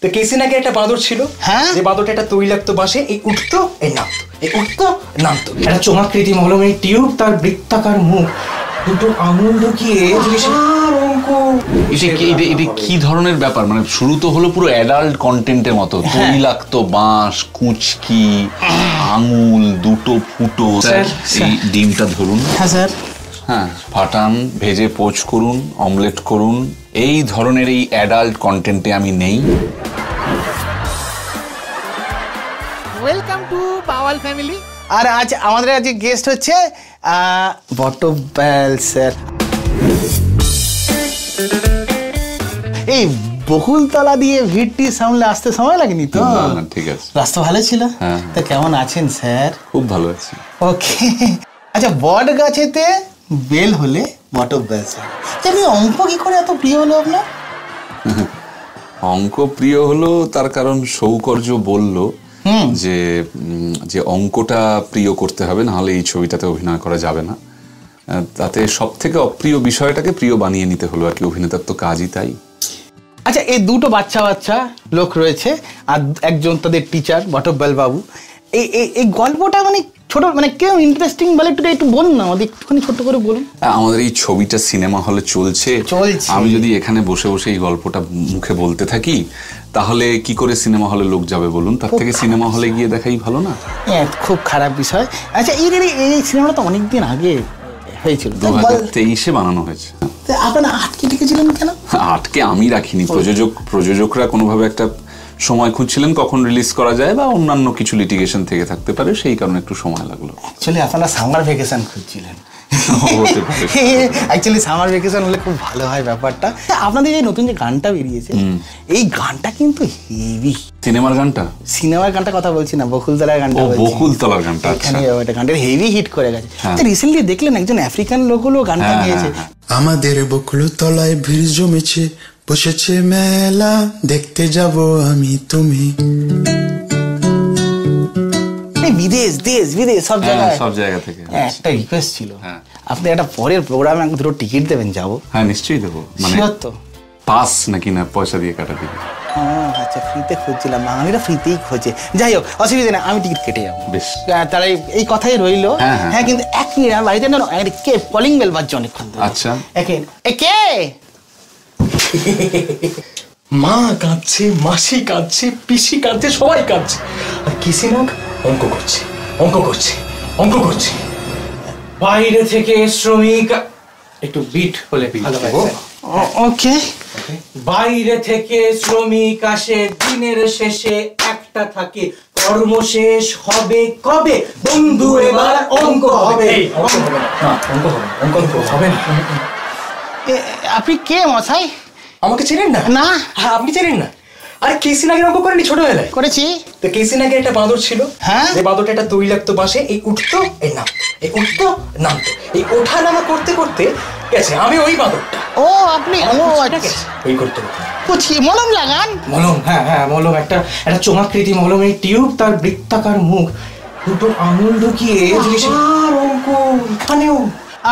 তো কেসিনাকে একটা বাঁদর ছিল, হ্যাঁ, যে বাঁদরটা একটা তৈলাক্ত বাসে এই উঠতো এই নামতো, এই উঠতো নামতো। একটা চোঙাকৃতি মলমের টিউব, তার বৃত্তাকার মুখ, দুটো আঙুল ঢুকিয়ে এটা কি ধরনের ব্যাপার? মানে শুরু তো হলো পুরো অ্যাডাল্ট কন্টেন্টের মতো, তৈলাক্ত বাঁশ, কুচকি, আঙুল, দুটো ফুটো। এই ডিমটা ধরুন। হ্যাঁ স্যার। হ্যাঁ, ফাটান, ভেজে পোচ করুন, অমলেট করুন। এই ধরনের এই অ্যাডাল্ট কন্টেন্টে আমি নেই। Welcome to Powal family. আর আজ আমাদের আজকে গেস্ট হচ্ছে বটবেল স্যার। এই বকুলতলা দিয়ে ভিড়টি সামনে আসতে সময় লাগেনি তো? ঠিক আছে, রাস্তা ভালো ছিল। তা কেমন আছেন স্যার? খুব ভালো আছি। ওকে, আচ্ছা, বট গাছেতে বেল হলে বটবেল স্যার, আমি অঙ্ক কি করে এত প্রিয় হলো আপনার? অঙ্ক প্রিয় হলো তার কারণ সৌকর্য বলল যে যে অঙ্কটা প্রিয় করতে হবে, না হলে এই ছবিটাতে অভিনয় করা যাবে না। তাতে সব থেকে অপ্রিয় বিষয়টাকে প্রিয় বানিয়ে নিতে হলো আর কি, অভিনেতার তো কাজই তাই। আচ্ছা, এই দুটো বাচ্চা লোক রয়েছে আর একজন তাদের টিচার বটবেল বাবু। এই গল্পটা মানে ছোট, মানে কেউ ইন্টারেস্টিং বলে একটু বলুন না আমাদের, একটুখানি ছোট করে বলুন। আমাদের এই ছবিটা সিনেমা হলে চলছে। আমি যদি এখানে বসে বসে এই গল্পটা মুখে বলতে থাকি তাহলে কি করে সিনেমা হলে লোক যাবে বলুন? তার থেকে সিনেমা হলে গিয়ে দেখাই ভালো না? খুব খারাপ বিষয়। আচ্ছা, এই সিনেমাটা তো অনেকদিন আগে হয়েছিল, 2023-এ বানানো হয়েছে। আপনারা আটকে রেখেছিলেন কেন? আটকে আমি রাখিনি, প্রযোজকরা কোনোভাবে একটা সময় খুঁজছিলেন কখন রিলিজ করা যায়, বা অন্যান্য কিছু লিটিগেশন থেকে থাকতে পারে, সেই কারণে একটু সময় লাগলো। অ্যাকচুয়ালি আপনারা সামার ভ্যাকেশন খুঁজছিলেন। অ্যাকচুয়ালি সামার ভ্যাকেশন হলে খুব ভালো হয় ব্যাপারটা। আপনাদের এই নতুন যে গানটা বেরিয়েছে, এই গানটা কিন্তু হেভি। সিনেমার গানটা কথা বলছি না, বকুলতলার গানটা। বকুলতলার গানটা, আচ্ছা, গানটা হেভি হিট করে গেছে। রিসেন্টলি দেখলেন একজন আফ্রিকান লোকগুলো গানটা গেয়েছে। আমাদের বকুলতলায় ভিড় জমেছে, বসেছে মেলা, দেখতে যাব আমি তুমি। বিদেশ সব জায়গা থেকে একটা রিকোয়েস্ট ছিল, আপনি একটা পরের প্রোগ্রামে দুটো টিকিট দেবেন, যাবো? হ্যাঁ, নিশ্চয়ই দেবো। মানে পাস নাকি না পয়সা দিয়ে কাটা দিবে? আচ্ছা, ফ্রিতে খুঁজছিলাম, বাঙালিরা ফ্রিতেই খোঁজে। যাই হোক, অসুবিধা নেই, আমি টিকিট কেটে যাবো। বেশ, তাহলে এই কথাই রইলো। হ্যাঁ, কিন্তু এক মিনিট, আমার বাড়িতে না কে কলিং বেল বাজছে অনেকক্ষণ। আচ্ছা, কে? মা কাঁদছে, মাসি কাঁদছে, পিসি কাঁদছে, সবাই কাঁদছে, আর কেসিনাক অঙ্ক করছে। বাইরে থেকে শ্রমিক, একটু বিট হলে ভালো হয়। ওকে। বাইরে থেকে শ্রমিক আসে, দিনের শেষে একটা থাকে, কর্ম শেষ হবে কবে বন্ধু, এবার অঙ্ক হবে। অঙ্ক হবে না। আপনি কে মশাই? আমাকে চেনেন না? না। হ্যাঁ, আপনি চেনেন না? আরে কেসিনাকের অঙ্ক করেনি ছোটবেলায়? করেছি। তো কেসিনাকে একটা বাঁদর ছিল, যে বাঁদরটা একটা তৈলাক্ত বাসে এই উঠতো এই নামতো, এই উঠতো নামতো, এই ওঠা নামা করতে করতে গেছে। আমি ওই বাঁদরটা। ও, আপনি ওই করতে মলম লাগান? মলম, হ্যাঁ মলম, একটা চোঙাকৃতি মলমের টিউব, তার বৃত্তাকার মুখ, দুটো আঙুল ঢুকিয়ে অঙ্ক এখানেও।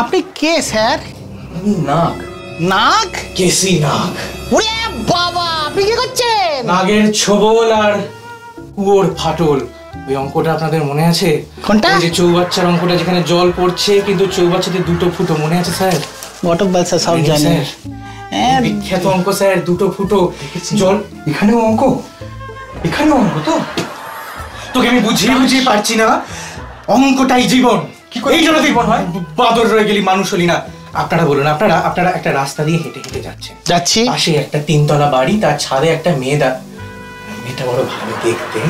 আপনি কে স্যার? নাগ, কেসিনাক। ওরে বাবা, আপনি কি করছেন? নাগের ছোবল আর কুয়োর ফাটল, ওই অঙ্কটা আপনাদের মনে আছে? কোনটা? যে চৌবাচ্চার অঙ্কটা, যেখানে জল পড়ছে কিন্তু চৌবাচ্চাতে দুটো ফুটো, মনে আছে স্যার? বটবেল স্যার সব জানেন। বিখ্যাত অঙ্ক স্যার, দুটো ফুটো জল। এখানেও অঙ্ক তো? তোকে আমি বুঝিয়ে পারছি না, অঙ্কটাই জীবন। এই জন্য জীবন হয়, বাদর রয়ে গেলি, মানুষ হলি না। আপনারা বলুন, আপনারা একটা রাস্তা দিয়ে হেঁটে যাচ্ছি, পাশে একটা 3তলা বাড়ি, তার ছাদে একটা মেয়েটা বড় ভালো দেখতে,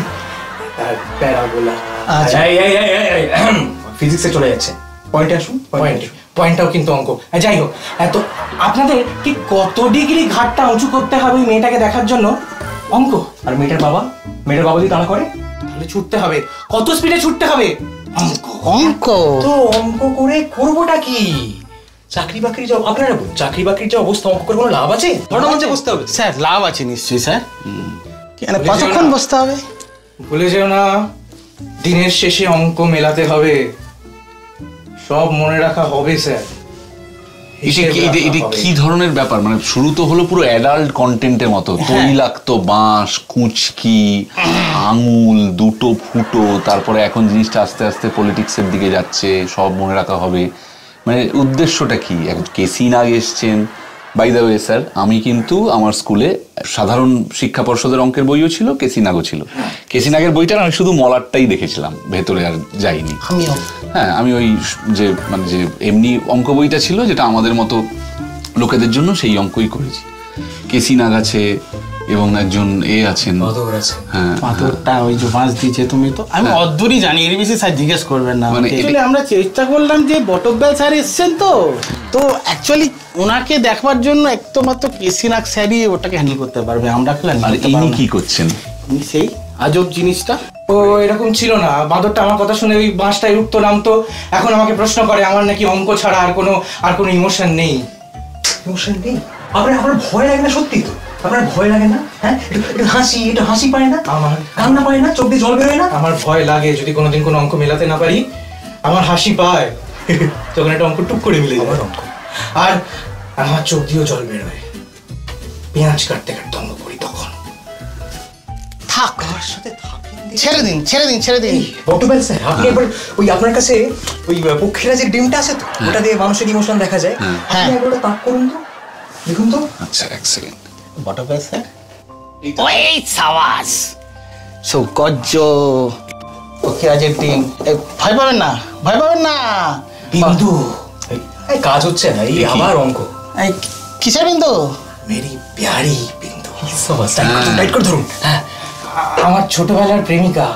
তার প্যারাবোলা। ফিজিক্সে চলে যাচ্ছে, পয়েন্টে আসুন। পয়েন্টটাও কিন্তু অঙ্ক। যাই হোক, এত আপনাদের কি কত ডিগ্রি ঘাটটা উঁচু করতে হবে ওই মেয়েটাকে দেখার জন্য? অঙ্ক। আর মেয়েটার বাবা যদি তাড়া করে তাহলে ছুটতে হবে, কত স্পিডে ছুটতে হবে? অঙ্ক। তো অঙ্ক করে করবোটা কি? চাকরি বাকরির যে অবস্থা, অঙ্ক করে কোনো লাভ আছে? বসতে হবে স্যার। লাভ আছে নিশ্চয়ই স্যার। কতক্ষণ বসতে হবে? ভুলে যেও না, দিনের শেষে অঙ্ক মেলাতে হবে, সব মনে রাখা হবে স্যার। এটা কি ধরনের ব্যাপার? মানে শুরু তো হলো পুরো অ্যাডাল্ট কন্টেন্টের মতো, তৈলাক্ত বাঁশ, কুচকি, আঙুল, দুটো ফুটো, তারপরে এখন জিনিসটা আস্তে আস্তে পলিটিক্সের দিকে যাচ্ছে, সব মনে রাখা হবে। মানে উদ্দেশ্যটা কি? এখন কেসি নাগ এসছেন। বাই দ্য ওয়ে স্যার, আমি কিন্তু আমার স্কুলে সাধারণ শিক্ষা পর্ষদের অঙ্কের বইও ছিল, কেসি নাগও ছিল। কেসি নাগের বইটা আমি শুধু মলারটাই দেখেছিলাম, ভেতরে আর যাইনি। হ্যাঁ, আমি ওই যে মানে যে এমনি অঙ্ক বইটা ছিল যেটা আমাদের মতো লোকেদের জন্য, সেই অঙ্কই করেছি। কেসি নাগ আছে এবং একজন আছেন, হ্যাঁ, পাথরটা ওই যে বাঁশ দিয়েছে তুমি, তো আমি অদ্দূরই জানি, এর বেশি স্যার জিজ্ঞেস করবেন না। মানে আমরা চেষ্টা করলাম যে বটব্যাল স্যার এসছেন, তো অ্যাকচুয়ালি ওনাকে দেখবার জন্য একমাত্র কেসি নাগ স্যারই ওটাকে হ্যান্ডেল করতে পারবে, আমরা কি করছেন সেই আজব জিনিসটা। ও এরকম ছিল না, বাঁদরটা আমার কথা শুনে ওই বাঁশটাই উঠতো নামতো, এখন আমাকে প্রশ্ন করে আমার নাকি অঙ্ক ছাড়া আর কোনো ইমোশন নেই। ইমোশন নেই? আপনার ভয় লাগে না? সত্যি তো আপনার ভয় লাগে না? হ্যাঁ, একটু হাসি পায় না? আমার কান্না পায় না? চোখ দিয়ে জল বেরোয় না? আমার ভয় লাগে যদি কোনোদিন কোনো অঙ্ক মেলাতে না পারি, আমার হাসি পায় যখন একটা অঙ্ক টুক করে মিলে যায় অঙ্ক, আর আমার চোখ দিয়েও জল বেরোয় পেঁয়াজ কাটতে কাটতে অঙ্ক করি তখন। থাক, ছেড়ে দিন। বটব্যাল স্যার, আপনি এবার ওই আপনার কাছে ওই পক্ষীরাজের ডিমটা আছে তো, ওটা দিয়ে মানুষের ইমোশন দেখা যায়, আপনি একবার তাক করুন তো, দেখুন তো। আচ্ছা, এক সেকেন্ড। বটব্যাল স্যার, ওই সাবাস, সৌকর্য, পক্ষীরাজের ডিম। ভয় পাবেন না। বিন্দু, কাজ হচ্ছে না, এই আবার অঙ্ক। কিসের বিন্দু? মেরি প্যারি বিন্দু। টাইট করে ধরুন। হ্যাঁ, আমার ছোটবেলার প্রেমিকা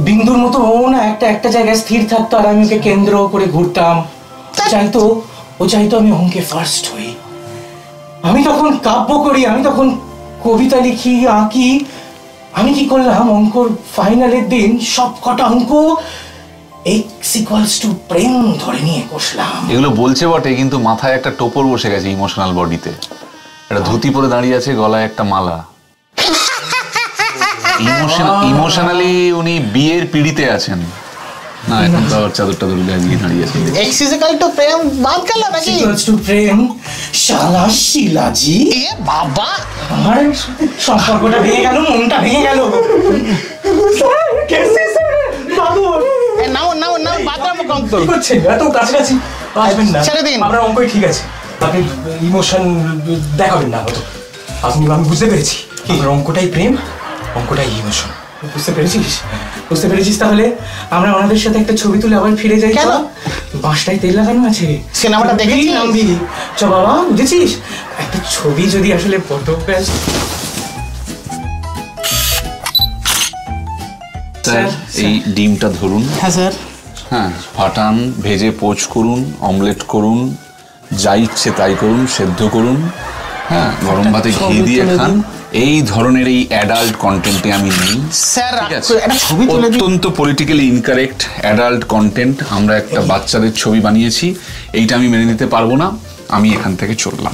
বিন্দুর মতো ও না একটা জায়গায় স্থির থাকতো, আর আমি ওকে কেন্দ্র করে ঘুরতাম। ও চাইতো আমি অঙ্কে ফার্স্ট হই। আমি তখন কাব্য করি, আমি তখন কবিতা লিখি, আঁকি। আমি কি করলাম, অঙ্কর ফাইনালের দিন সব কটা অঙ্ক x = প্রেম ধরে নিয়ে কষলাম। এগুলো বলছে বটে, কিন্তু মাথায় একটা টোপর বসে গেছে ইমোশনাল বডিতে। একটা ধুতি পরে দাঁড়িয়ে আছে, গলায় একটা মালা। ইমোশনালি উনি বিয়ের পিড়িতে আছেন। না, এখন তো চাদরটা ধরে গায়ে দাঁড়িয়ে আছে। x = প্রেম বাদ গেল নাকি? প্রেম শালা শিলাজি। এ বাবা, আমার সম্পর্কটা ভেঙে গেল, মনটা ভেঙে গেল। নাও বাদরাম কন্ট্রোল কি করছেন? এত কাছাকাছি আসবেন না। ছেড়ে দিন। আপনার অঙ্কই ঠিক আছে, আপনি ইমোশন দেখাবেন না। হতো আমি বুঝতে পেরেছি, আপনার অঙ্কটাই প্রেম, অঙ্কটাই ইমোশন। বুঝতে পেরেছিস? তাহলে আমরা ওনাদের সাথে একটা ছবি তুলে আবার ফিরে যাই। কেন? বাঁশটায় তেল লাগানো আছে, সিনেমাটা দেখেছিস? নামবি চ বাবা, বুঝেছিস? একটা ছবি যদি আসলে বটব্যাল স্যার, এই ডিমটা ধরুন। হ্যাঁ স্যার। হ্যাঁ, ফাটান, ভেজে পোচ করুন, অমলেট করুন, যা ইচ্ছে তাই করুন, সেদ্ধ করুন, হ্যাঁ, গরম ভাতে ঘি দিয়ে খান। এই ধরনের এই অ্যাডাল্ট কন্টেন্টে আমি নেই স্যার। অত্যন্ত পলিটিক্যালি ইনকারেক্ট অ্যাডাল্ট কন্টেন্ট। আমরা একটা বাচ্চাদের ছবি বানিয়েছি, এইটা আমি মেনে নিতে পারবো না। আমি এখান থেকে চললাম।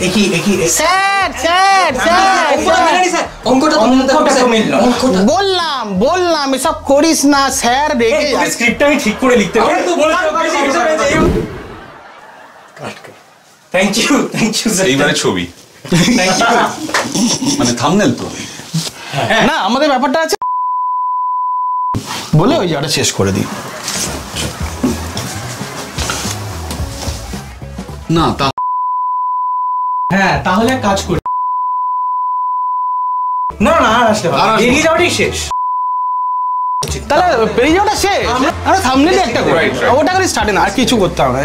বললাম এসব করিস না স্যার। রেগে স্ক্রিপ্টটা আমি ঠিক করে লিখতে পারি তো। Thank you sir. এইবারে ছবি মানে থাম্বনেল তো না, আমাদের ব্যাপারটা আছে বলে ওই জায়গাটা শেষ করে দিই। না তা হ্যাঁ, তাহলে এক কাজ করি। না আসলে বেরিয়ে যাওয়াটাই শেষ। তাহলে বেরিয়ে যাওয়াটা শেষ। আমরা থাম্বনেলই একটা করি, ওটা করে স্টার্টে না আর কিছু করতে হবে।